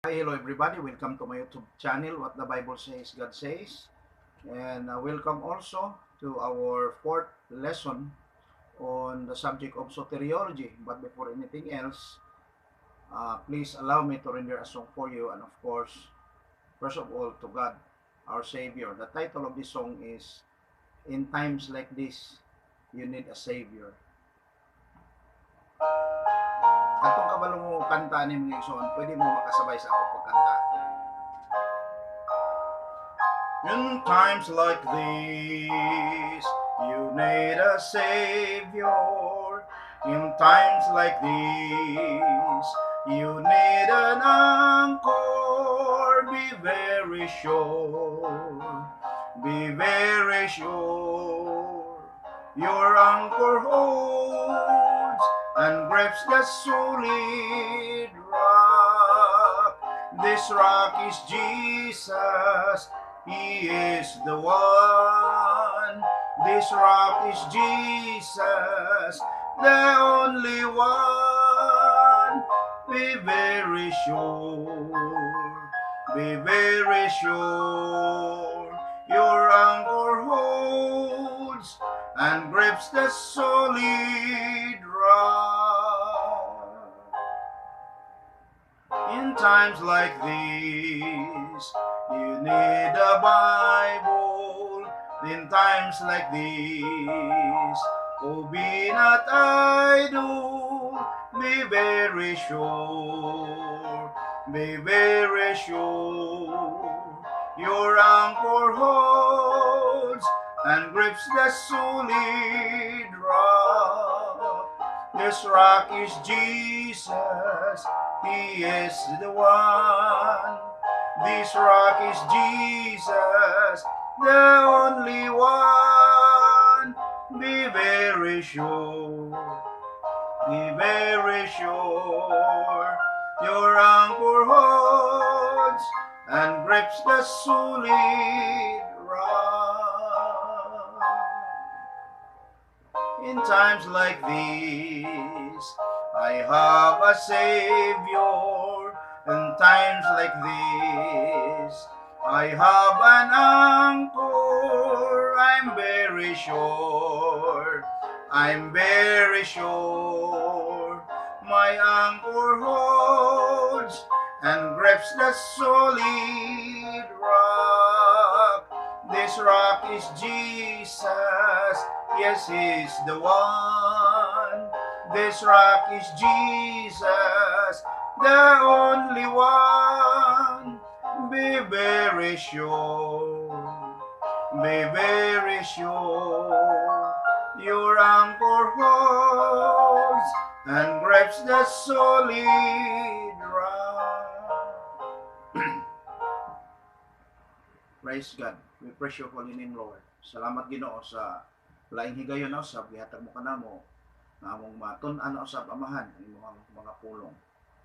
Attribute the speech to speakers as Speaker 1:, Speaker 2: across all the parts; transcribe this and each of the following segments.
Speaker 1: Hi, hello everybody. Welcome to my YouTube channel, What the Bible Says, God Says. And welcome also to our fourth lesson on the subject of soteriology. But before anything else, please allow me to render a song for you. And of course, first of all, to God, our Savior. The title of this song is In Times Like This, You Need a Savior. Katong kabalo mo kanta ni mga ison, pwede mo makasabay sa ako pagkanta. In times like these, you need a savior. In times like these, you need an anchor. Be very sure, be very sure. Your anchor holds and grips the solid rock. This rock is Jesus. He is the one. This rock is Jesus, the only one. Be very sure. Be very sure. Your anchor holds and grips the solid rock. In times like these, you need a Bible. In times like these, oh, be not idle. Be very sure. Be very sure. Your anchor holds and grips the solid rock. This rock is Jesus. He is the one. This rock is Jesus, the only one. Be very sure. Be very sure. Your anchor holds and grips the solid rock. In times like these, I have a Savior. In times like this, I have an anchor. I'm very sure. I'm very sure. My anchor holds and grips the solid rock. This rock is Jesus. Yes, He's the one. This rock is Jesus, the only one. Be very sure. Be very sure. Your anchor holds and grips the solid rock. Praise God. We praise your holy name, Lord. Salamat Ginoo sa laing higayon na usab gihatag mo kanamo nga among matun-an usab amahan ang imong mga pulong.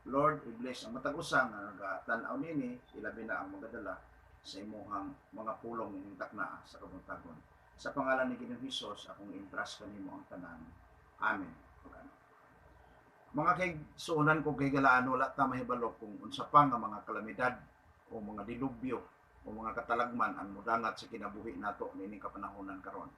Speaker 1: Lord, we bless ang matag usa nga nagatan-aw nini, ilabi na ang magadala sa imong mga pulong ning takna sa kabuntagon. Sa pangalan ni Ginoong Hesus, akong entrust kanimo ang tanan. Amen. Mga kay suunan ko kay galaan wala ta mahibalo kung unsa pa nga mga kalamidad o mga dilubyo o mga katalagman ang mudangat sa kinabuhi nato nining kapanahonan karon.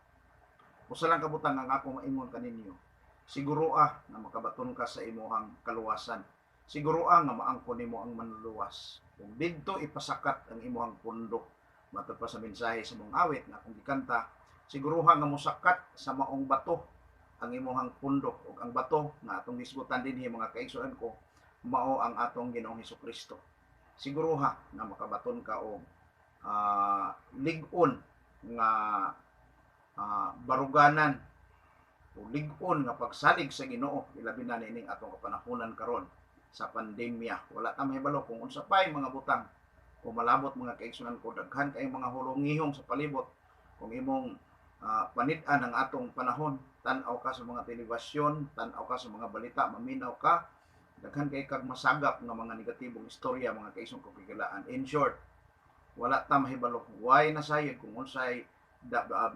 Speaker 1: Usa lang kabutang ang ako maingon kaninyo. Siguro na makabaton ka sa imuhang kaluwasan. Siguro nga maangkon nimo ang manluluwas. Kung didto ipasakat ang imuhang pundok matod pa sa mensahe sa mong awit na akong gikanta, siguro nga mosakat sa maong bato ang imuhang pundok ug ang bato nga atong gisgutan dinhi mga kaigsunan ko mao ang atong Ginoong Hesukristo. Siguro na makabaton ka og lig-on nga baruganan o lig-on nga pagsalig sa Ginoo ilabi na nining atong kapanahonan karon sa pandemya. Wala ta mahibalo kung unsa pay mga butang o malabot mga kaigsunan ko daghan kay mga hulongihong sa palibot kung imong panid-an ang atong panahon, tan-aw ka sa mga telebisyon, tan-aw ka sa mga balita, maminaw ka, daghan kay kag masagap nga mga negatibong istorya mga kaigsunan ko kikilaan. In short, wala ta mahibalo why nasayod kung unsay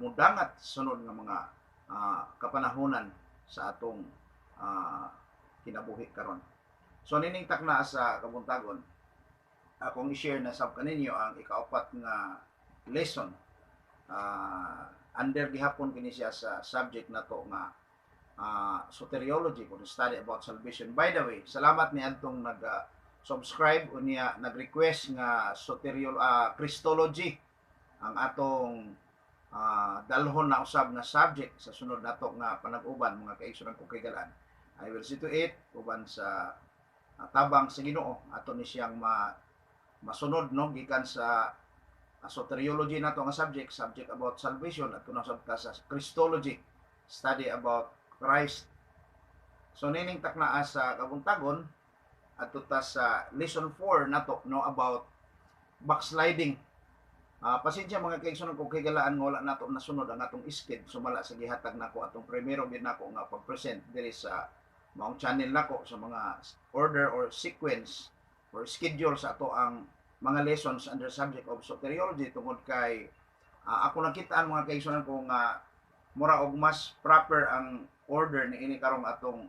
Speaker 1: mudangat sunod nga mga kapanahonan sa atong kinabuhi karon. So nining takna sa kabuntagon, akong i-share na sab kaninyo ang ikaapat nga lesson. Under gihapon kini siya sa subject na to nga soteriology, kung study about salvation. By the way, salamat ni adtong nag-subscribe o niya nag-request nga Christology ang atong dalhon na usab nga subject sa sunod nato nga panag-uban, mga kaigsunan ko kagalaan. I will see to it uban sa tabang sa Ginoo ato ni siyang masunod, no, gikan sa soteriology nato nga subject about salvation, at kuno sab ta sa Christology, study about Christ. So nining taknaa sa kabuntagon adto ta sa lesson 4 nato, no, about backsliding. Pasensya mga kaigsunan ko kagalaan nga wala nato nasunod ang atong isked sumala sa gihatag nako atong primero gid nako nga pag-present diri sa maong channel nako sa mga order or sequence or schedule sa ato ang mga lessons under subject of soteriology, tungod kay ako nakitaan mga kaigsunan ko nga mura og mas proper ang order ni ini karong atong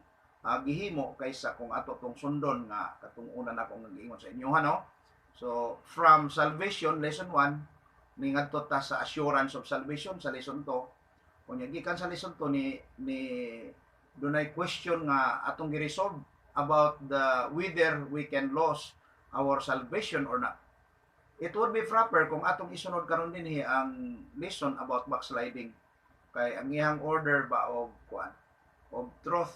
Speaker 1: gihimo kaysa kung ato tong sundon nga katong una na akong nag-iingon sa inyo, no? So from salvation lesson 1 ni ngadto ta sa assurance of salvation sa lesson 2. Kunya gikan sa lesson 2 ni dunay question nga atong gi-resolve about whether we can lose our salvation or not. It would be proper kung atong isunod karon dinhi ang lesson about backsliding, kay ang iyang order ba og kuan og truth.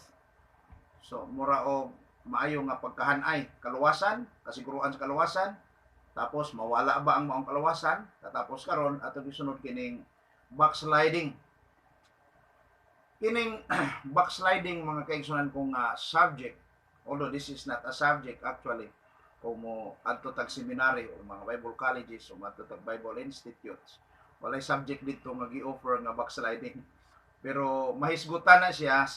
Speaker 1: So mura og maayo nga pagkahanay, kaluwasan, kasiguruan sa kaluwasan, tapos mawala ba ang maong kaluwasan, tapos karon atong isunod kining backsliding. Kining backsliding mga kaigsunan kong subject, although this is not a subject actually, kung mo adto tag seminary o mga Bible colleges o adto tag Bible institutes, walay subject dito nga gi-offer nga backsliding. Pero mahisgutan na siya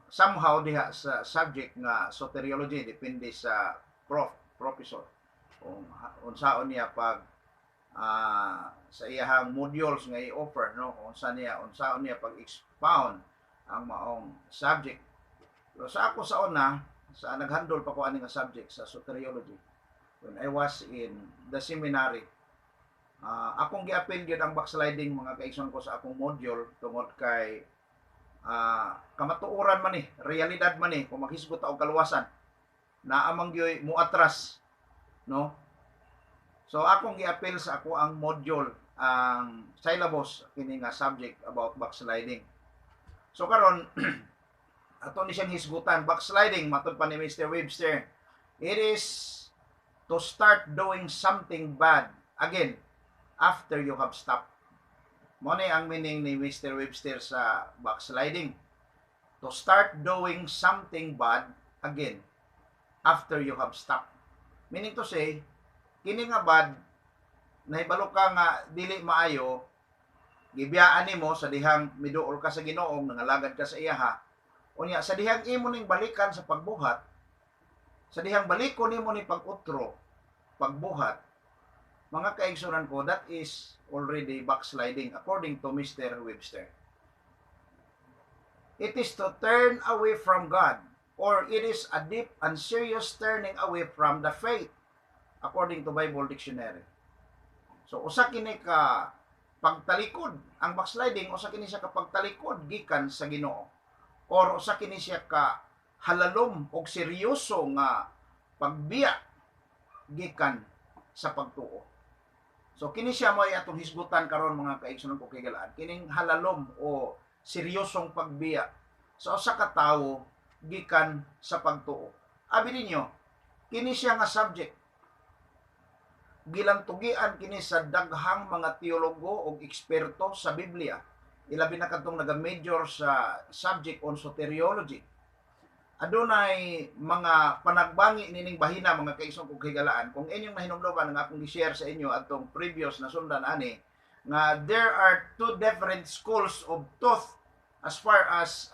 Speaker 1: somehow diha sa subject nga soteriology, depende sa professor kung unsaon niya pag sa iyahang modules nga i-offer, no, unsaon niya pag-expound ang maong subject. Pero sa ako sa una, sa naghandle pa ko ani nga subject sa soteriology when I was in the seminary, akong gi-appeal gyud ang backsliding mga kaigsoon ko sa akong module, tungod kay kamatuoran man realidad man kung maghisgot og kaluwasan na amang gyoy muatras, no. So akong gi-appeal sa ako ang module, ang syllabus kini nga subject about backsliding. So karon ato ni siyang hisgutan, backsliding matud pa ni Mr. Webster, it is to start doing something bad again after you have stopped. Mo ni ang meaning ni Mr. Webster sa backsliding, to start doing something bad again after you have stopped. Meaning to say, kini nga bad nahibalo ka nga dili maayo, gibiyaan nimo sa dihang miduol ka sa Ginoo, nangalagad ka sa iyaha, unya sa dihang imo ning balikan sa pagbuhat, sa dihang balikon nimo ni pag-utro, pagbuhat, mga kaigsunan ko, that is already backsliding according to Mr. Webster. It is to turn away from God, or it is a deep and serious turning away from the faith according to Bible Dictionary. So usa kini ka pagtalikod, ang backsliding usa kini siya ka pagtalikod gikan sa Ginoo, or usa kini siya ka halalom og seryoso nga pagbiya gikan sa pagtuo. So kini siya mo atong hisgutan karon mga kaigsunan ko kagalaan, kining halalom o seryosong pagbiya sa usa ka tawo gikan sa pagtuo. Abi ninyo, kini siya nga subject gilantugian kini sa daghang mga teologo o eksperto sa Biblia, ilabi na kadtong naga-major sa subject on soteriology. Adunay mga panagbangi nining bahina mga kaigsoon kong higalaan, kung inyong nahinumduman nga akong i-share sa inyo atong previous na sundan ani, nga there are two different schools of thought as far as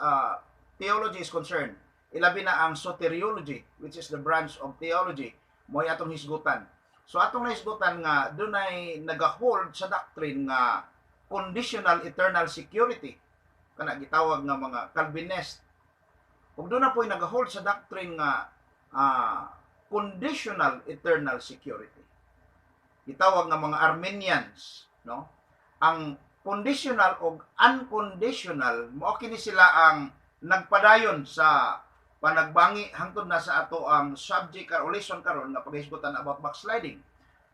Speaker 1: theology is concerned. Ilabi na ang soteriology, which is the branch of theology, mo'y atong hisgutan. So atong nahisgutan nga dunay nagahold sa doctrine nga conditional eternal security, kana gitawag nga mga Calvinist. Ug doon na po'y nagahold sa doctrine nga conditional eternal security. Gitawag nga mga Armenians, no? Ang conditional o unconditional, mao kini sila ang nagpadayon sa panagbangi hangtod na sa ato ang subject or lesson karon nga paghisgutan about backsliding.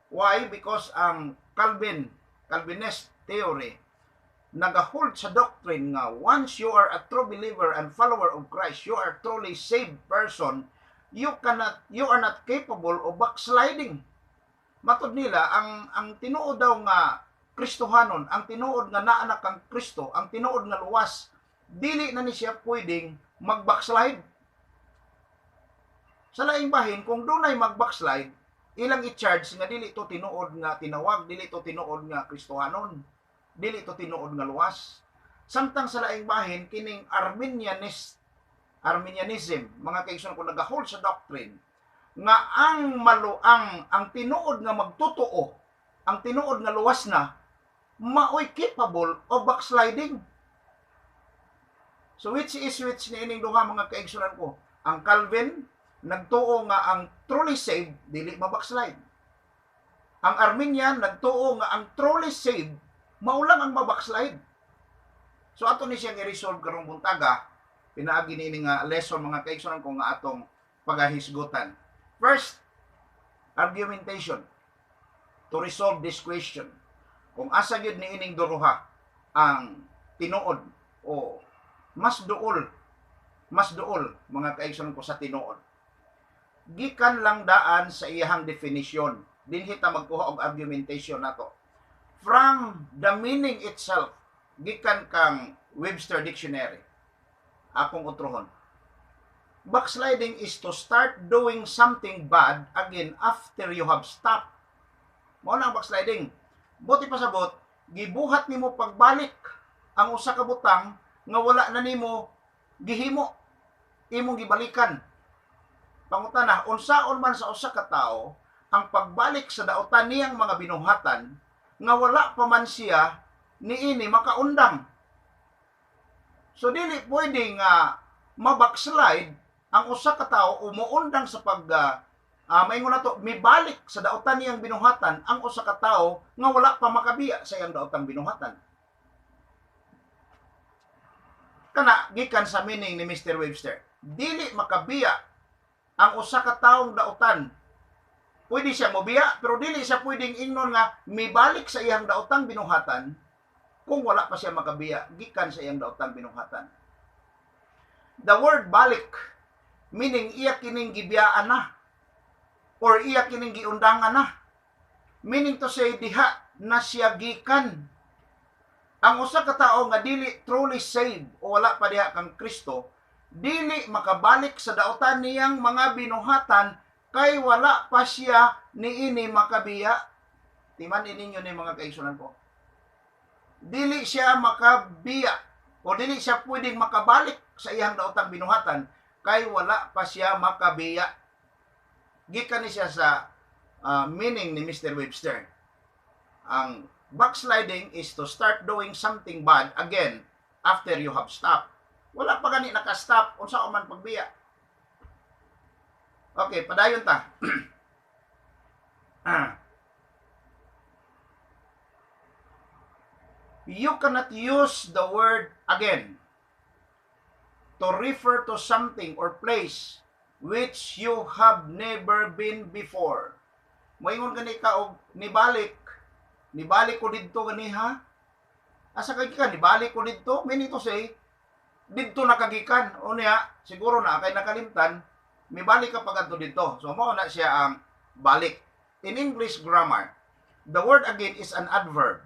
Speaker 1: Why? Because ang Calvinist theory nagahold sa doctrine nga once you are a true believer and follower of Christ, you are truly saved person, you are not capable of backsliding. Matod nila ang tinuod daw nga Kristohanon, ang tinuod nga naanak kang Kristo, ang tinuod nga luwas, dili na ni siya pwedeng mag-backslide. Sa laing bahin, kung dunay mag-backslide, ilang i-charge nga dili to tinuod nga tinawag, dili to tinuod nga Kristohanon, dili to tinuod nga luwas. Samtang sa laing bahin, kining Arminianism, mga kaigsoon ko nagahold sa doctrine, nga ang tinuod nga magtotoo, ang tinuod nga luwas na, maoy capable of backsliding. So which ni ining duha mga kaigsunan ko? Ang Calvin nagtuo nga ang truly saved dili mabackslide. Ang Arminian nagtuo nga ang truly saved maulang ang mabackslide. So ato ni siyang i-resolve karong buntaga, pinaagi ni nga lesson mga kaigsunan ko nga atong pagahisgutan. First, argumentation to resolve this question. Kung asa gyud ni ining duruha ang tinuod o mas duol mga kaigsunan ko sa tinuod, gikan lang daan sa iyahang definition. Dinhi ta magkuha og argumentation nato from the meaning itself, gikan kang Webster Dictionary. Akong utrohon, backsliding is to start doing something bad again after you have stopped. Mao na ang backsliding. Buti pa sabot, gibuhat nimo pagbalik ang usa ka butang nga wala na nimo gihimo, imong gibalikan. Pangutana, unsaon man sa usa ka tawo ang pagbalik sa daotan niyang mga binuhatan nga wala pa man siya niini makaundang. So dili pwede nga mabackslide ang usa ka tawo umuundang sa maingon nato mibalik sa daotan niyang binuhatan ang usa ka tawo nga wala pa makabiya sa iyang daotang binuhatan. Kana gikan sa meaning ni Mr. Webster, dili makabiya ang usa ka tawong daotan. Pwede siya mobiya, pero dili siya pwedeng ingnon nga mibalik sa iyang daotang binuhatan kung wala pa siya makabiya gikan sa iyang daotang binuhatan. The word balik meaning iya kining gibiyaan na or iya kining giundangan na. Meaning to say diha na siya gikan. Ang usa ka tawo nga dili truly saved o wala pa diha kang Kristo, dili makabalik sa daotan niyang mga binuhatan kay wala pa siya niini makabiya. Timan ininyo ni mga kaigsunan ko. Dili siya makabiya o dili siya pwedeng makabalik sa iyang daotang binuhatan kay wala pa siya makabiya. Gikan ni siya sa meaning ni Mr. Webster. Ang backsliding is to start doing something bad again after you have stopped. Wala pa gani naka-stop unsa man pagbiya. Okay, padayon ta. You cannot use the word again to refer to something or place which you have never been before. Moingon gani ka og nibalik ko didto ganiha. Asa kay ka nibalik ko didto? Meaning to say didto nakagikan o niya siguro na kay nakalimtan mibalik ka pagadto didto. So mao na siya ang balik. In English grammar, the word again is an adverb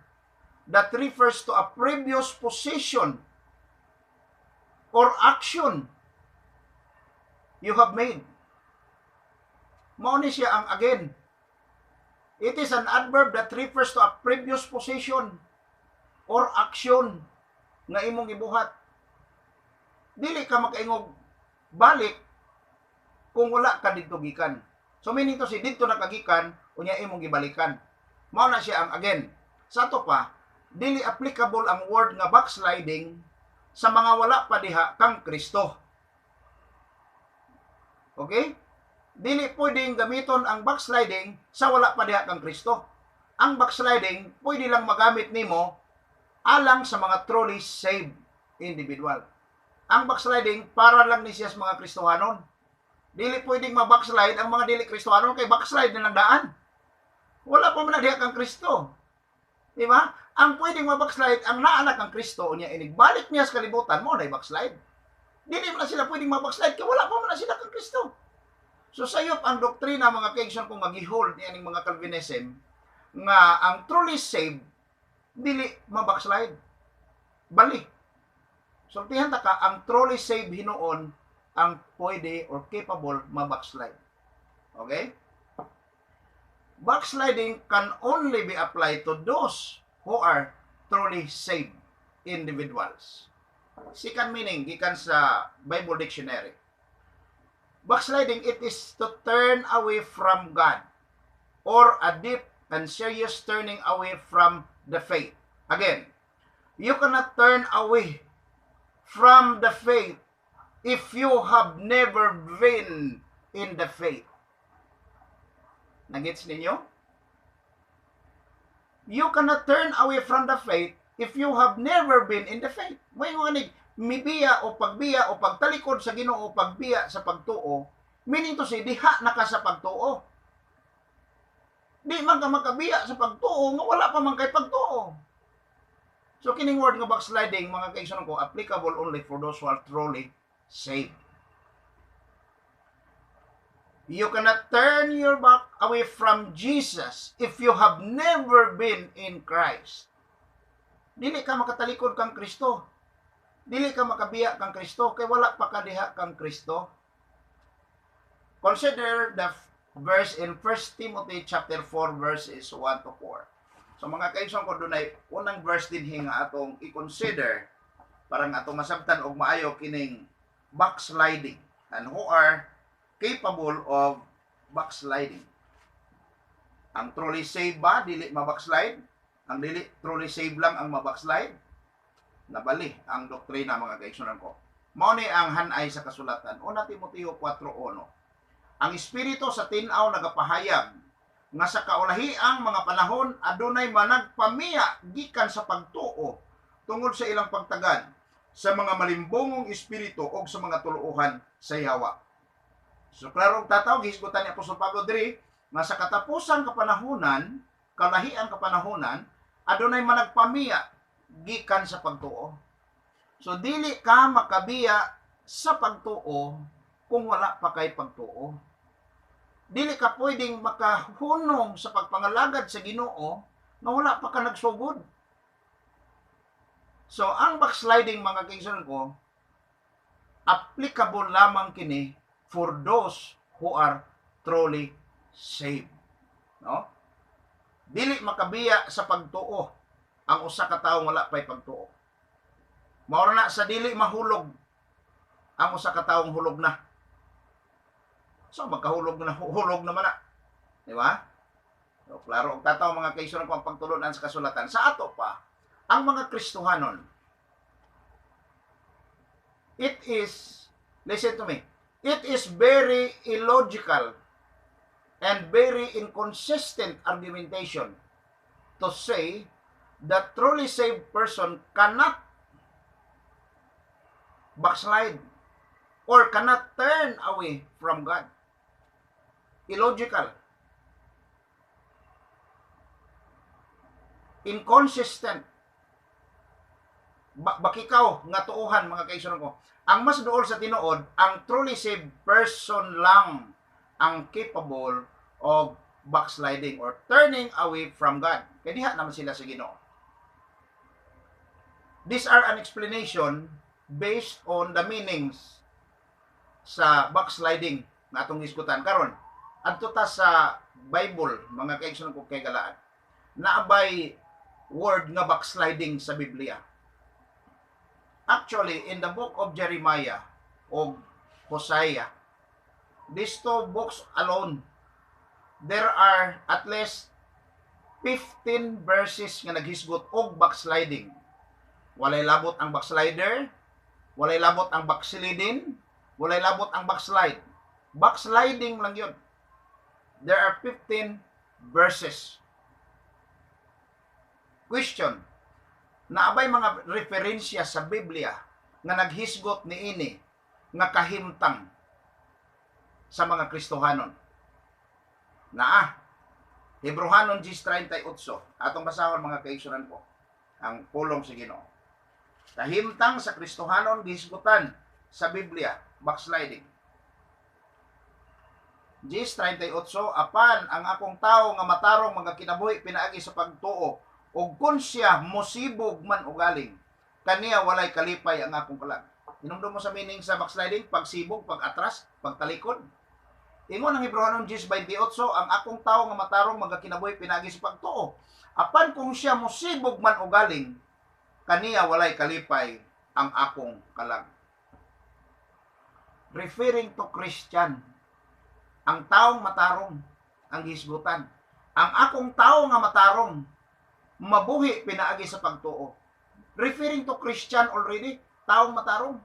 Speaker 1: that refers to a previous position or action you have made. Mao ni siya ang again. It is an adverb that refers to a previous position or action nga imong gibuhat. Dili ka makaingog balik kung wala ka didto gikan. So meaning to say didto nakagikan unya imong gibalikan. Mao na siya ang again. Sa ato pa, dili applicable ang word nga backsliding sa mga wala pa diha kang Kristo. Okay? Dili pwedeng gamiton ang backsliding sa wala pa diha kang Kristo. Ang backsliding pwede lang magamit nimo alang sa mga truly saved individual. Ang backsliding para lang ni siya sa mga Kristohanon. Dili pwedeng ma-backslide ang mga dili Kristohanon kay backslide na lang daan. Wala pa man diha kang Kristo. Di ba? Ang pwedeng ma-backslide ang naanak kang Kristo niya inigbalik niya sa kalibutan mo na i-backslide. Dili man sila pwedeng ma-backslide kay wala pa man sila kang Kristo. So sayop ang doktrina mga kaigsoon kung mag-hold niya ning mga Calvinism nga ang truly saved dili ma-backslide. Bali. Sultihan ta ka ang truly saved hinuon ang pwede or capable ma-backslide. Okay? Backsliding can only be applied to those who are truly saved individuals. Second meaning gikan sa Bible Dictionary. Backsliding, it is to turn away from God or a deep and serious turning away from the faith. Again, you cannot turn away from the faith if you have never been in the faith. Nagets ninyo? You cannot turn away from the faith if you have never been in the faith. May mga mibiya o pagtalikod sa Ginoo o pagbiya sa pagtuo, meaning to say, diha na ka sa pagtuo. Di man ka makabiya sa pagtuo, nga wala pa man kay pagtuo. So, kining word nga backsliding, mga kaigsoon ko, applicable only for those who are truly saved. You cannot turn your back away from Jesus if you have never been in Christ. Dili ka makatalikod kang Kristo. Dili ka makabiya kang Kristo kay wala pa ka diha kang Kristo. Consider the verse in 1 Timothy chapter 4 verses 1 to 4. So mga kaigsoon ko dunay unang verse din nga atong i-consider para nga atong masabtan og maayo kining backsliding and who are capable of backsliding. Ang truly saved ba dili ma-backslide? Ang dili truly saved lang ang ma-backslide? Nabali ang doktrina mga kaigsunan ko. Mao ni ang hanay sa kasulatan. 1 Timoteo 4:1. Ang espiritu sa tin-aw nagapahayag nga sa kaulahiang mga panahon adunay managpamiya gikan sa pagtuo tungod sa ilang pagtagad sa mga malimbongong espiritu o sa mga tuluohan sa yawa. So klaro tataw gihisgutan ni Apostol Pablo diri nga sa katapusang kapanahunan, kalahiang kapanahunan adunay managpamiya gikan sa pagtuo. So dili ka makabiya sa pagtuo kung wala pa kay pagtuo. Dili ka pwedeng makahunong sa pagpangalagad sa Ginoo na wala pa ka nagsugod. So ang backsliding mga kaigsoon ko applicable lamang kini for those who are truly saved. No? Dili makabiya sa pagtuo ang usa ka tawo wala pay pagtuo. Mao na sa dili mahulog ang usa ka tawong hulog na. So magkahulog na hulog naman na. Di ba? So, klaro og tataw mga kaigsoon ko ang pagtulunan sa kasulatan. Sa ato pa ang mga Kristohanon. It is, listen to me, it is very illogical and very inconsistent argumentation to say that truly saved person cannot backslide or cannot turn away from God. Illogical. Inconsistent. Bakikaw nga tuuhan mga kaigsoon ko. Ang mas duol sa tinuod, ang truly saved person lang ang capable of backsliding or turning away from God. Kaya diha naman sila sa Ginoo. These are an explanation based on the meanings sa backsliding na atong diskutan karon. Adto ta sa Bible, mga kaigsoon ko kay galaan. Naabay word nga backsliding sa Biblia. Actually, in the book of Jeremiah o Hosea, these two books alone, there are at least 15 verses nga naghisgot og backsliding. Walay labot ang backslider, walay labot ang backsliding, walay labot ang backslide. Backsliding lang yun. There are 15 verses. Question, naabay mga referensya sa Biblia nga naghisgot niini nga kahimtang sa mga Kristohanon. Naa, Hebrehanon 10:38, atong basahon mga kaigsunan ko, ang pulong sa Ginoo. Kahimtang sa Kristohanon gihisgutan sa Biblia, backsliding. 10:38, apan ang akong tao nga matarong mga kinabuhi pinaagi sa pagtuo, ug kun siya mosibog man ugaling, kaniya walay kalipay ang akong kalag. Hinumdum mo sa meaning sa backsliding, pagsibog, pag-atras, pagtalikod. Ingon ang Hebrehanon 10:28, ang akong tao nga matarong magakinabuhi pinagi sa pagtuo. Apan kung siya mosibog man ugaling, kaniya walay kalipay ang akong kalag. Referring to Christian, ang taong matarong ang hisgutan. Ang akong tao nga matarong mabuhi pinaagi sa pagtuo. Referring to Christian already, taong matarong.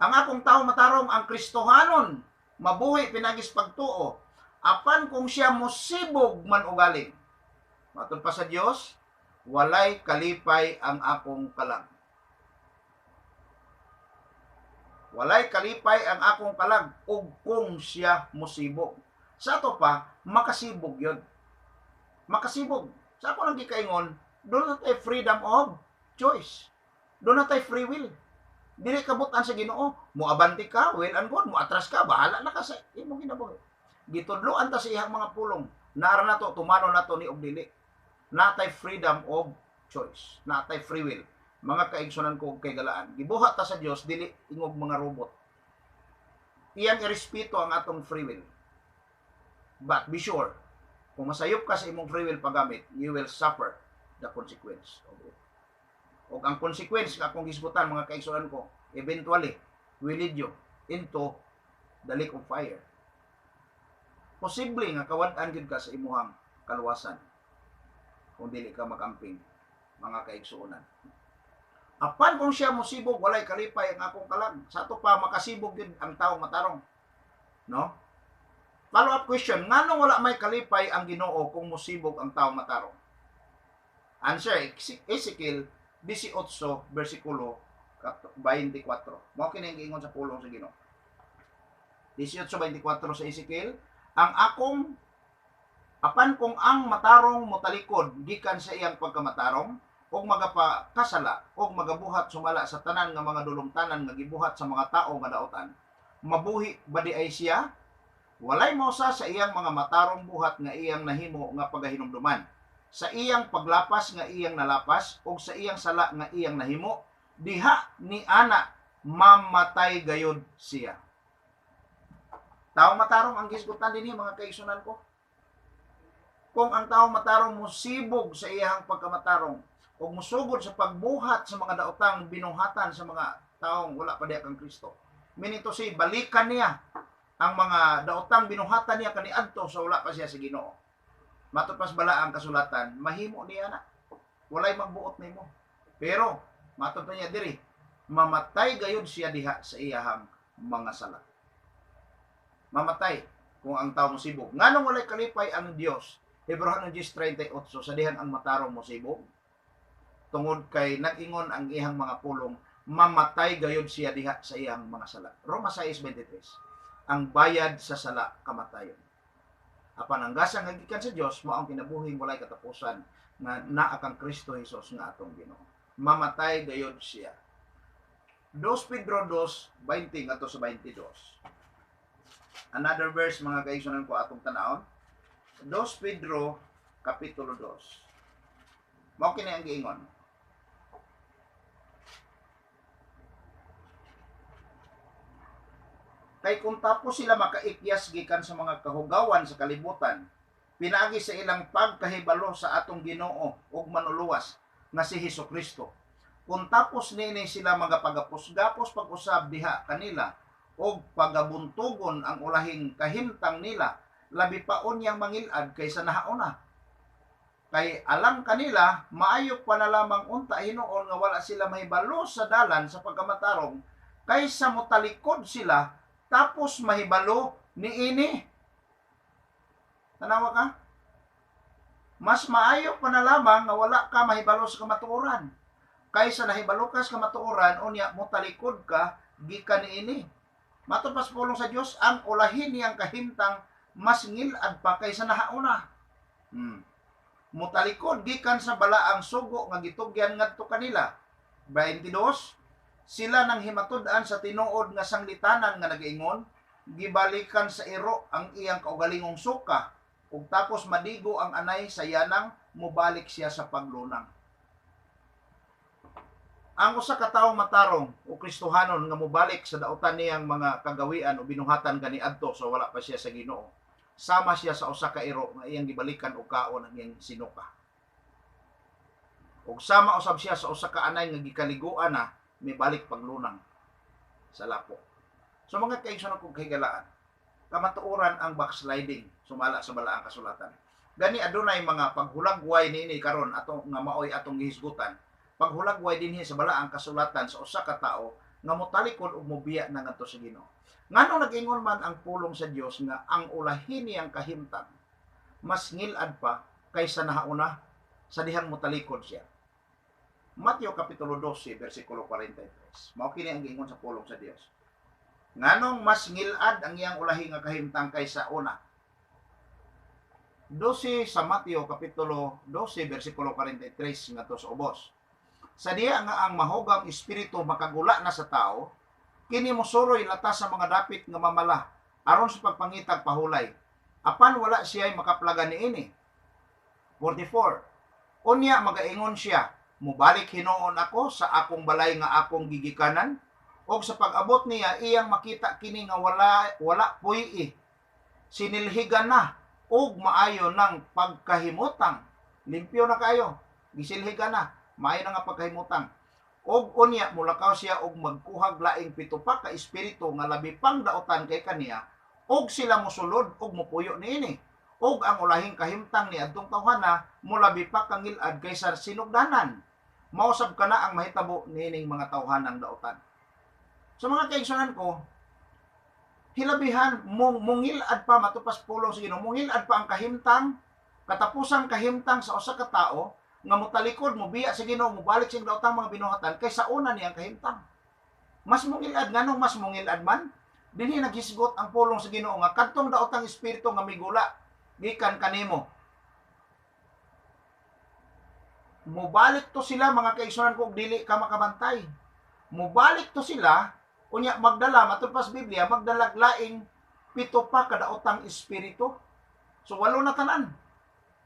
Speaker 1: Ang akong tao matarong ang Kristohanon mabuhi pinagis pagtuo, apan kung siya mosibog man ugaling. Matod pa sa Dios, walay kalipay ang akong kalag. Walay kalipay ang akong kalag ug kung siya mosibog. Sa ato pa, makasibog yun. Makasibog. Sa ako lang gikaingon, doon na tayo freedom of choice. Doon na tayo free will. Dili kabutan sa Ginoo, muabanti ka, well and good, muatras ka, bahala na ka sa imong ginabuhi. Gitudloan ta sa iyang mga pulong. Nara na to, tumano na to ni og dili. Natay freedom of choice. Natay free will. Mga kaigsunan ko kay galaan. Gibuhat ta sa Dios dili ingog mga robot. Iyang irespeto ang atong free will. But be sure, kung masayop ka sa imong free will paggamit, you will suffer the consequence of it. O ang consequence nga akong gisgutan mga kaigsunan ko, eventually will lead you into the lake of fire. Posible nga kawad-an gyud ka sa imuhang kaluwasan kung dili ka makamping mga kaigsuonan. Apan kung siya mosibog, walay kalipay ang akong kalag. Sa ato pa makasibog gyud ang taong matarong. No? Follow-up question, nganong wala may kalipay ang Ginoo kung mosibog ang taong matarong? Answer, Ezekiel 18, versikulo 24. Mao kini ang giingon sa pulong sa Ginoo. 18:24 sa Ezekiel, apan kung ang matarong motalikod gikan sa iyang pagkamatarong ug magapakasala ug magabuhat sumala sa tanan nga mga dulumtanan nga gibuhat sa mga tawo nga daotan, mabuhi ba di ay siya? Walay mausa sa iyang mga matarong buhat nga iyang nahimo nga pagahinumduman, sa iyang paglapas nga iyang nalapas ug sa iyang sala nga iyang nahimo, diha ni ana mamatay gayud siya. Taong matarong ang gisgutan dinhi mga kaigsunan ko. Kung ang taong matarong musibog sa iyang pagkamatarong o musugod sa pagbuhat sa mga daotang binuhatan sa mga taong wala pa diha kang Kristo, meaning to say, balikan niya ang mga daotang binuhatan niya kaniadto sa wala pa siya sa Ginoo. Matod bala ang kasulatan, mahimo niya na. Walay magbuot nimo. Pero matod niya diri, mamatay gayud siya diha sa iyahang mga sala. Mamatay kung ang tawo mosibog. Nganong walay kalipay ang Dios? Hebrehanon 10:38, sa dihan ang matarong mosibog. Tungod kay nag-ingon ang iyang mga pulong, mamatay gayud siya diha sa iyang mga sala. Roma 6:23. Ang bayad sa sala kamatayon. Apan ang gasa nga gikan sa Dios mao ang kinabuhing walay katapusan nga naa kang Kristo Hesus nga atong Ginoo. Mamatay gayud siya. 2 Pedro 2:20 ngadto sa 22. Another verse mga kaigsunan ko atong tan-awon. 2 Pedro kapitulo 2. Mao kini ang giingon. Kay kung tapos sila makaikyas gikan sa mga kahugawan sa kalibutan, pinaagi sa ilang pagkahibalo sa atong Ginoo ug manuluwas nga si Hesukristo. Kung tapos nini sila magapagapos-gapos pag-usab diha kanila ug pagabuntugon ang ulahing kahimtang nila, labi pa unyang mangilad kaysa nahauna. Kay alam kanila maayo pa na lamang unta hinuon nga wala sila mahibalo sa dalan sa pagkamatarong kaysa motalikod sila tapos mahibalo niini. Tanawa ka? Mas maayo pa na lamang nga wala ka mahibalo sa kamatuoran kaysa nahibalo ka sa kamatuoran unya mo talikod ka gikan niini. Matod pas pulong sa Dios, ang ulahin niyang kahimtang mas ngilad pa kaysa nahauna. Mutalikod gikan sa balaang sugo nga gitugyan ngadto kanila. 22, sila nang himatud-an sa tinuod nga sanglitanan nga nagaingon, gibalikan sa iro ang iyang kaugalingong suka, ug tapos madigo ang anay sa yanang mubalik siya sa paglunang. Ang usa ka tawo matarong o Kristohanon nga mubalik sa dautan niyang mga kagawian o binuhatan kaniadto so wala pa siya sa Ginoo, sama siya sa usa ka iro nga iyang gibalikan og kaon ang iyang sinuka. Ug sama usab siya sa usa ka anay nga gikaliguan na mibalik paglunang sa lapo. So mga kaigsoon kong kahigalaan, kamatuoran ang backsliding sumala sa balaang kasulatan. Gani adunay mga paghulagway niini karon ato nga maoy atong gihisgutan. Paghulagway dinhi sa balaang kasulatan sa usa ka tawo nga motalikod ug mobiya na ngadto sa Ginoo. Ngano nag-ingon man ang pulong sa Dios nga ang ulahin niyang kahimtang mas ngilad pa kaysa nahauna sa dihang motalikod siya. Mateo kapitulo 12 bersikulo 43. Mao kini ang giingon sa pulong sa Dios. Nganong mas ngilad ang iyang ulahi nga kahimtang kaysa una? 12 sa Mateo kapitulo 12 bersikulo 43 ngadto sa ubos. Sa diya nga ang mahugang espiritu makagula na sa tao, kini mosuroy latas sa mga dapit nga mamala aron sa pagpangitag pahulay. Apan wala siya'y makaplaga niini. 44. Unya magaingon siya, mubalik hinuon ako sa akong balay nga akong gigikanan, o sa pag-abot niya iyang makita kini nga wala puyi. Sinilhigan na og maayo ng pagkahimutang. Limpyo na kayo, gisilhigan na. Maayo na nga pagkahimutang. Og unya mulakaw siya og magkuhag laing pito pa ka espiritu nga labi pang daotan kay kaniya, og sila mosulod og mopuyo niini. Og ang ulahing kahimtang ni adtong tawhana mulabi pa kang ngilad kaysa sinugdanan. Mausab kana ang mahitabo niining mga tawhanang daotan. So mga kaigsunan ko, hilabihan mungilad pa matupas pulong sa Ginoo, mungilad pa ang kahimtang, katapusang kahimtang sa usa ka tawo nga motalikod mo biya sa Ginoo, mobalik sing daotang mga binuhatan kaysa una niyang kahimtang. Mas mungilad nganong mas mungilad man dinhi naghisgot ang pulong sa Ginoo nga kadtong daotang espiritu nga migula gikan kanimo. Mobalik to sila mga kaigsunan ko, dili ka makabantay. Mobalik to sila unya magdala matud pas Biblia magdalaglaing pito pa kada daotang espiritu. So walo na tanan.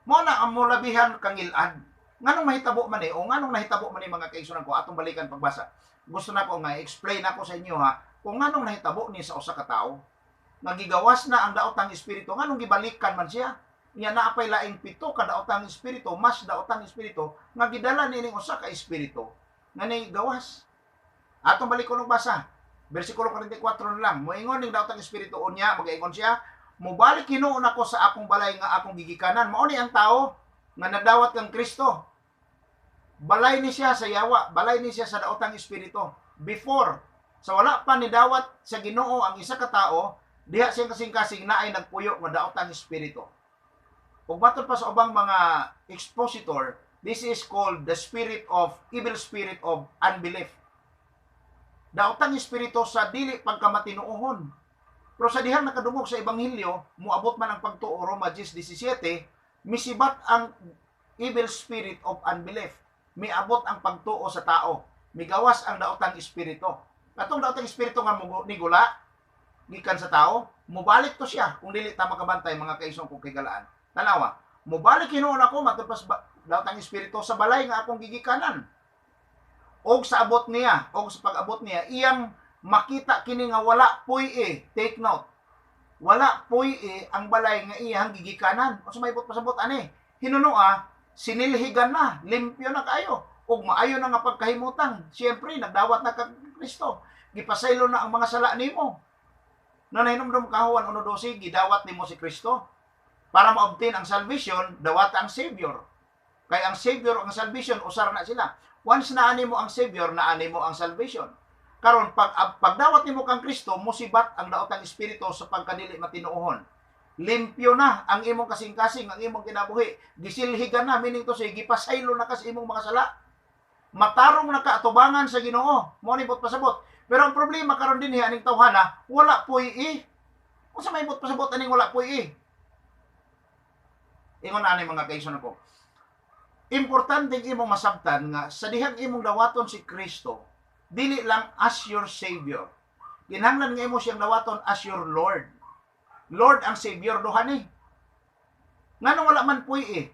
Speaker 1: Mo na ang mulabihan kang ilad. Nganong mahitabo man o nganong nahitabo man mga kaigsunan ko atong balikan pagbasa. Gusto na ko nga explain ako sa inyo ha kung nganong nahitabo ni sa usa ka tawo. Nagigawas na ang daotang espiritu, nganong gibalikan man siya. Nya naapay laing pito ka daotang espiritu, mas daotang espiritu nga gidala nining usa ka espiritu nga gawas. Atong balikon og basa. Bersikulo 44 na lang. Moingon ning daotang espiritu unya magaingon siya, mubalik hinuon ako sa akong balay nga akong gigikanan. Mao ni ang tawo nga nagdawat kang Kristo. Balay ni siya sa yawa, balay ni siya sa daotang espiritu. Before, sa wala pa ni dawat sa Ginoo ang isa ka tawo, diha siyang kasing-kasing naay nagpuyo nga daotang espiritu. Ug matod pa sa ubang mga expositor, this is called the evil spirit of unbelief. Daotang espiritu sa dili pagkamatinuohon. Pero sa dihang nakadungog sa ebanghelyo, muabot man ang pagtuo Roma 10:17, misibat ang evil spirit of unbelief. Miabot ang pagtuo sa tao. Migawas ang daotang espiritu. Katong daotang espiritu nga nigula gikan sa tao, mubalik to siya kung dili ta makabantay mga kaigsoon kong kigalaan. Tanawa, mubalik hinuon ako matupas daotang espiritu sa balay nga akong gigikanan. Og sa abot niya, og sa pag-abot niya, iyang makita kini nga wala puy take note. Wala puy ang balay nga iyang gigikanan. O sa may pasabot ani, hinunoa, sinilhigan na, limpyo na kayo. Og maayo na nga pagkahimutang. Siyempre, nagdawat na kag Kristo. Gipasaylo na ang mga sala nimo. Nanahinomdom kahuan 1:12, gidawat nimo si Kristo. Para ma-obtain ang salvation, dawat ang Savior. Kay ang Savior ang salvation, usar na sila. Once naani mo ang Savior, naani mo ang salvation. karon pagdawat nimo kang Kristo, musibat ang daotang espiritu sa pagkadili matinuohon. Limpyo na ang imong kasing-kasing, ang imong kinabuhi. Gisilhigan na, meaning to say, gipasaylo na kas imong mga sala. Matarong na kaatubangan sa Ginoo. Mo ni pasabot. Pero ang problema karon dinhi aning tawhana, wala puy. Kung sa may pasabot aning wala puy. Ingon ani mga kaigsoon ko. Importante imong masabtan nga sa dihang imong dawaton si Kristo, dili lang as your Savior. Kinahanglan nga imo siyang dawaton as your Lord. Lord ang Savior duha ni. Ngano wala man puy.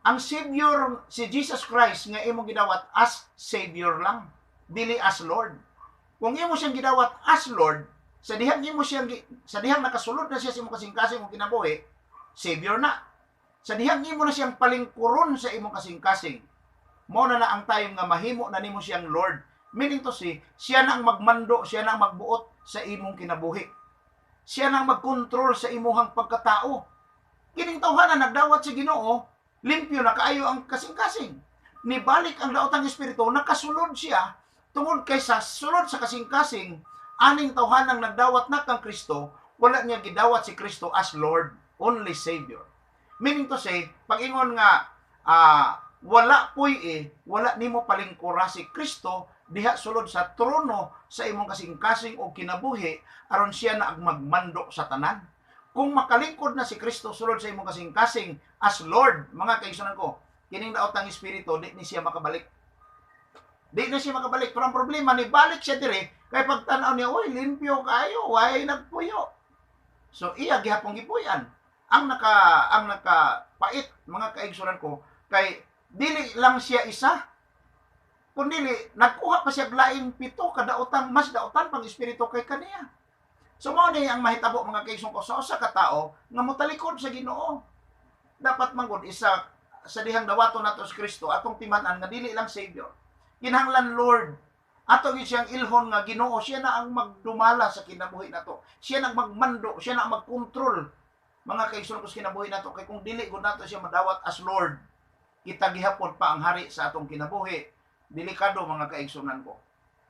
Speaker 1: Ang Savior si Jesus Christ nga imong gidawat as Savior lang, dili as Lord. Kung imo siyang gidawat as Lord, sa dihang nakasulod na siya sa imong kasing-kasing mong kinabuhi, Savior na. Sa dihang imo na siyang palingkuron sa imong kasing-kasing, mo na ang time nga mahimo na nimo siyang Lord. Meaning to say, siya na ang magmando, siya na ang magbuot sa imong kinabuhi. Siya na ang magkontrol sa imuhang pagkatao. Kining tawhanan nagdawat sa Ginoo, limpyo na kaayo ang kasing-kasing. Nibalik ang daotang espiritu, nakasulod siya tungod kay sa sulod sa kasing-kasing, aning tawhanang nagdawat na kang Kristo, wala niya gidawat si Kristo as Lord, only Savior. Meaning to say, pag ingon nga wala wala nimo palingkura si Kristo diha sulod sa trono sa imong kasing-kasing o kinabuhi aron siya na magmando sa tanan. Kung makalingkod na si Kristo sulod sa imong kasing-kasing as Lord, mga kaigsunan ko, kining daotang espiritu di ni siya makabalik. Di na siya makabalik. Pero ang problema ni balik siya dire kay pagtan-aw niya, oy, limpyo kayo, way nagpuyo. So iya gihapon gipuyan. Ang nakapait, mga kaigsunan ko, kay dili lang siya isa, kundi nagkuha pa siya laing 7 kadaotan, mas daotan pang espiritu kay kaniya. So mao ni ang mahitabo, mga kaigsunan ko, sa usa ka tao nga motalikod sa Ginoo. Dapat manggod isa sa dihang dawaton nato sa Kristo atong timan-an nga dili lang Savior. Kinahanglan Lord. Ato gyud siyang ilhon nga Ginoo, siya na ang magdumala sa kinabuhi nato. Siya na magmando, siya na ang magkontrol. Mga kaigsunan ko sa kinabuhi nato, kay kung dili gud nato siya madawat as Lord, kita gihapon pa ang hari sa atong kinabuhi. Delikado, mga kaigsunan ko.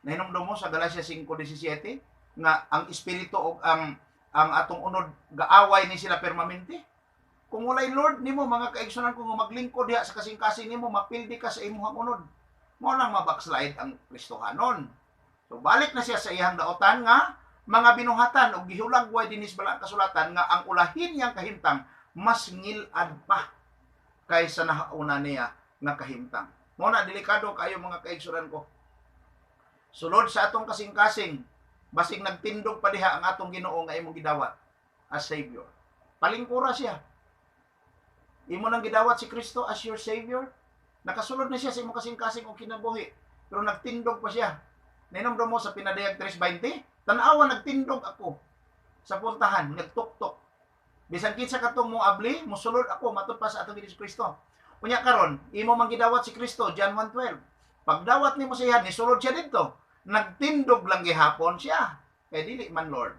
Speaker 1: Nahinumdum mo sa Galacia 5:17 nga ang espiritu o ang atong unod gaaway ni sila permanente. Kung walay Lord nimo, mga kaigsunan ko, nga maglingkod diha sa kasing-kasing nimo, mapildi ka sa imong unod. Mo nang mabackslide ang Kristohanon. So balik na siya sa iyang daotan nga mga binuhatan o gihulagway dinis balang kasulatan nga ang ulahin niyang kahimtang mas ngilad pa kaysa nahauna niya nga kahimtang. Mo na delikado kayo, mga kaigsunan ko. Sulod sa atong kasing-kasing, basig nagtindog pa diha ang atong Ginoo nga imong gidawat as Savior. Palingkura siya. Imo nang gidawat si Kristo as your Savior. Nakasulod na siya sa imong kasing-kasing o kinabuhi, pero nagtindog pa siya. Ninomdom mo sa Pinadayag 3:20, tanawa nagtindog ako sa puntahan, nagtuktok. Bisan kinsa katong mo abli, mosulod ako matud pa sa atong Hesus Kristo. Unya karon, imo man gidawat si Kristo, John 1:12. Pagdawat nimo siya, nisulod siya didto. Nagtindog lang gihapon siya. Kay dili man Lord.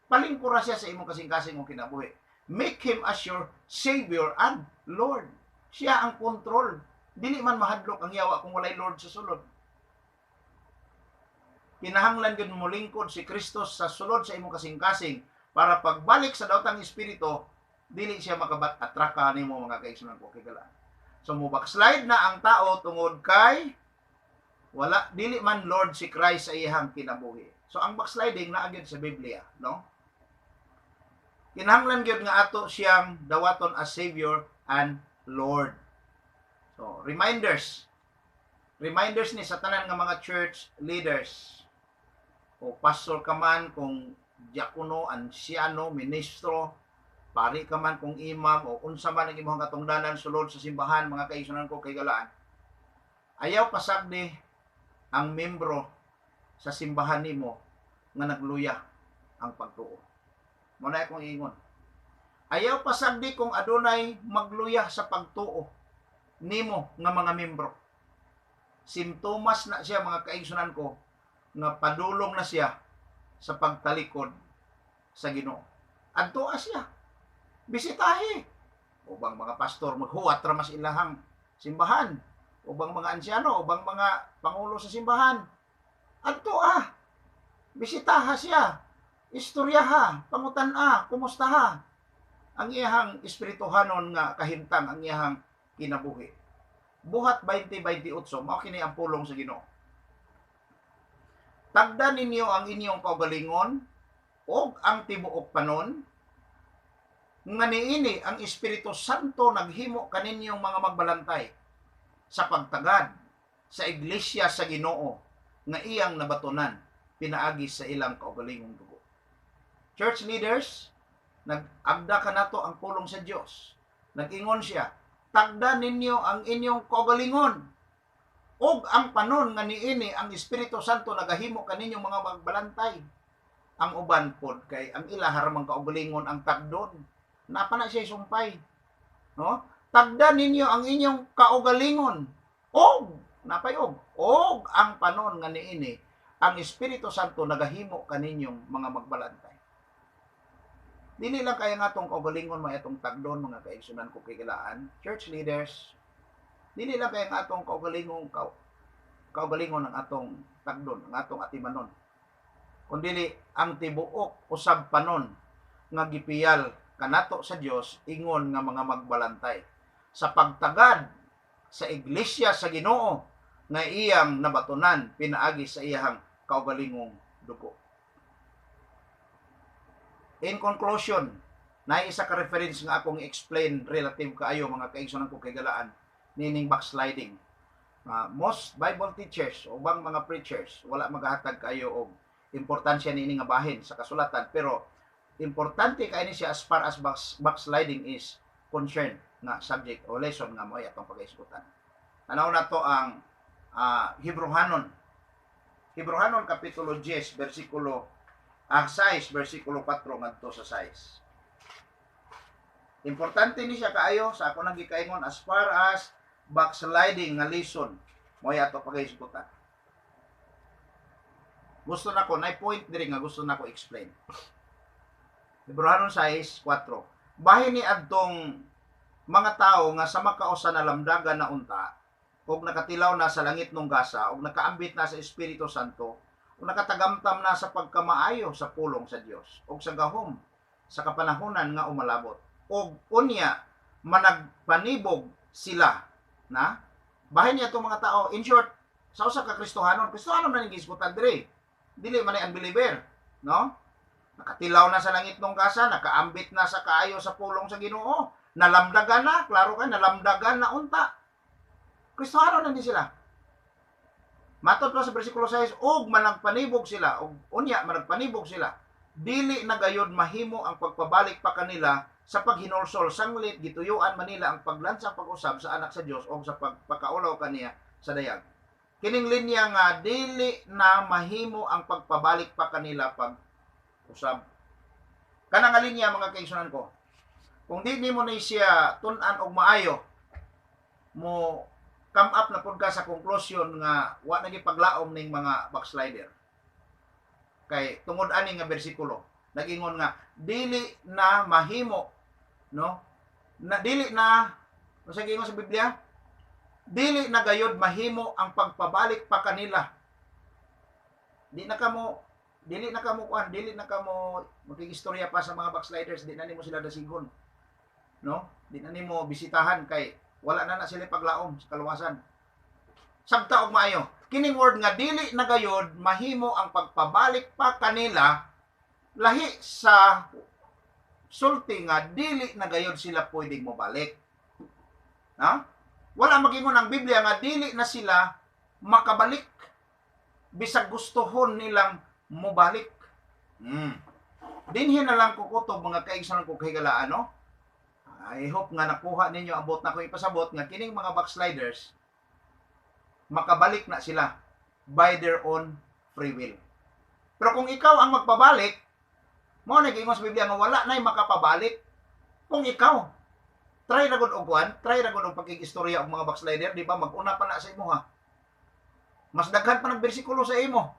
Speaker 1: Palingkura siya sa imong kasing-kasing o kinabuhi. Make him as your Savior and Lord. Siya ang kontrol. Dili man mahadlok ang yawa kung walay Lord sa sulod. Kinahanglan gyud mo lingkod si Kristo sa sulod sa imong kasing-kasing para pagbalik sa daotang espiritu, dili siya makabat-atraka nimo, mga kaigsunan ko kigalaan. So mo backslide na ang tao tungod kay wala dili man Lord si Christ sa iyang kinabuhi. So ang backsliding naa gyud sa Biblia, no? Kinahanglan gyud nga ato siyang dawaton as Savior and Lord. So reminders ni sa tanan nga mga church leaders o pastor ka man, kung diakono, ansyano, ministro, pari ka man, kung imam o unsa man ang imong katungdanan sulod sa simbahan, mga kaigsunan ko kay galaan. Ayaw pasagdi ang membro sa simbahan nimo nga nagluya ang pagtuo. Mo na akong ingon. Ayaw pasagdi kung adunay magluya sa pagtuo nimo nga mga membro. Simptomas na siya, mga kaigsunan ko, nga padulong na siya sa pagtalikod sa Ginoo. Adto siya. Bisitahi. Ubang mga pastor maghuwat ra mas ilahang simbahan. Ubang mga ansyano, ubang mga pangulo sa simbahan. Adto Bisitaha siya, istoryaha, pangutan-a, kumustaha ang iyahang espirituhanon nga kahimtang ang iyahang kinabuhi. Buhat 20:28 mao kini ang pulong sa Ginoo. Tagdan ninyo ang inyong kaugalingon og ang tibuok panon nga niini ang Espiritu Santo naghimo kaninyong mga magbalantay sa pagtagad sa iglesia sa Ginoo nga iyang nabatunan pinaagi sa ilang kaugalingong dugo. Church leaders, nag-agda ka nato ang pulong sa Dios. Nag-ingon siya, tagdan ninyo ang inyong kaugalingon ug ang panon nga niini ang Espiritu Santo nagahimo kaninyong mga magbalantay. Ang uban pod kay ang ila haramang kaugalingon ang tagdon. Napa na siya sumpay. No? Tagdan ninyo ang inyong kaugalingon og napay og ang panon nga niini ang Espiritu Santo nagahimo kaninyong mga magbalantay. Dili lang kaya nga itong kaugalingon mga itong tagdon, mga kaigsunan ko kikilaan. Church leaders, dili lang kaya nga itong kaugalingon ang atong tagdon, ang atong atimanon. Kundili ang tibuok usab panon nga gipiyal kanato sa Dios ingon nga mga magbalantay sa pagtagad sa iglesia sa Ginoo nga iyang nabatunan pinaagi sa iyang kaugalingong dugo. In conclusion, na isa ka reference nga akong explain relative kaayo mga kaigsunan ko kagalaan nining backsliding. Most Bible teachers o bang mga preachers wala magahatag kayo og importansya niini nga bahin sa kasulatan, pero importante kay ni siya as far as backsliding is concerned na subject o lesson nga mo atong pag-isgutan. Tanaw na to ang Hebrehanon kapitulo 10 versikulo 6 versikulo 4 ngadto sa 6. Importante ni siya kaayo sa ako nang gikaingon as far as backsliding nga lesson mo ato pag-isgutan. Gusto nako na point diri nga gusto nako explain. Hebrehanon 6:4. Bahin ni adtong mga tao nga sa makausa na lamdagan na unta ug nakatilaw na sa langit nung gasa ug nakaambit na sa Espiritu Santo ug nakatagamtam na sa pagkamaayo sa pulong sa Dios ug sa gahom sa kapanahunan nga umalabot ug unya managpanibog sila na bahin niya itong mga tao. In short, sa usa ka Kristohanon na ning gisgutan diri, dili man ay unbeliever, no? Nakatilaw na sa langit ng gasa, nakaambit na sa kaayo sa pulong sa Ginoo, nalamdagan na, klaro ka, nalamdagan na unta. Kristohanon na din sila. Matod pa sa versikulo 6, og managpanibog sila, og unya managpanibog sila. Dili na gayud mahimo ang pagpabalik pa kanila sa paghinulsol sanglit gituyuan manila ang paglansang pag-usab sa anak sa Dios o sa pagpakaulaw kaniya sa dayag. Kining linya nga dili na mahimo ang pagpabalik pa kanila pag usab. Kanang nga linya mga kaigsunan ko. Kung di nimo na siya tun-an og maayo, mo come up na pud ka sa conclusion nga wa na gipaglaom ning mga backslider. Kay tungod ani nga bersikulo, nagingon nga dili na mahimo, no? Na dili na sa gingon sa Biblia, dili na gayud mahimo ang pagpabalik pa kanila. Dili na kamo makigistorya pa sa mga backsliders, di na nimo sila dasigon. No? Di na nimo bisitahan kay wala na sila paglaom sa kaluwasan. Sabta og maayo. Kining word nga dili na gayud mahimo ang pagpabalik pa kanila lahi sa sulti nga dili na gayud sila pwedeng mobalik. Ha? Wala magingon ang Biblia nga dili na sila makabalik bisag gustohon nilang mobalik. Dinhi na lang kukutob mga kaigsunan ko kahigalaan, no? I hope nga nakuha ninyo abot na ko ipasabot nga kining mga backsliders makabalik na sila by their own free will. Pero kung ikaw ang magpabalik, mo na giingon sa Biblia nga wala nay makapabalik. Kung ikaw try ra gud og pagkigistorya og mga backslider, di ba? Mag-una pa na sa imo ha. Mas daghan pa ng bersikulo sa imo.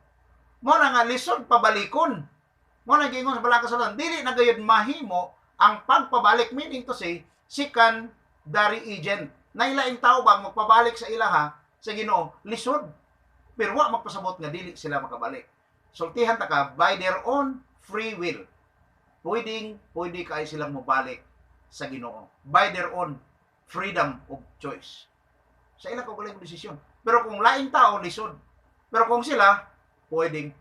Speaker 1: Mo na nga lisod pabalikon. Mo na giingon sa balakasalan, dili na gayud mahimo ang pagpabalik, meaning to say secondary agent. Nailaing tao bang magpabalik sa ilaha sa Ginoo lisod, pero wa magpasabot nga dili sila makabalik. sultihan ta ka by their own free will. Pwede kayo silang mabalik sa Ginoo by their own freedom of choice. Sa ila kaugalingong desisyon. Pero kung laing tao lisod, pero kung sila pwede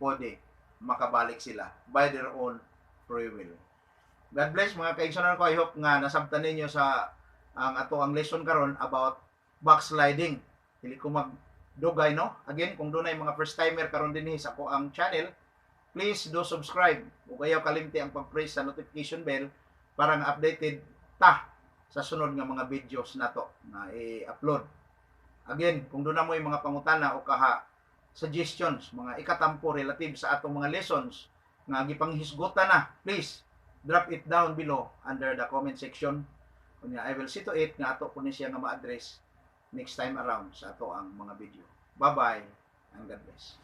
Speaker 1: makabalik sila by their own free will. God bless mga kaigsunan ko. I hope nga nasabtan ninyo sa ang lesson karon about backsliding. Dili ko magdugay, no? Again, kung doon ay mga first timer karon dinhi sa ko ang channel, please do subscribe. Ug ayaw kalimti ang pag-press sa notification bell para nga updated ta sa sunod nga mga videos nato na i-upload. Again, kung doon na mo yung mga pangutana o kaha suggestions, mga ikatampo relative sa atong mga lessons nga gipanghisgutan na, please drop it down below under the comment section. Kunya I will see to it nga ato kunin siya nga ma-address next time around sa ato ang mga video. Bye-bye and God bless.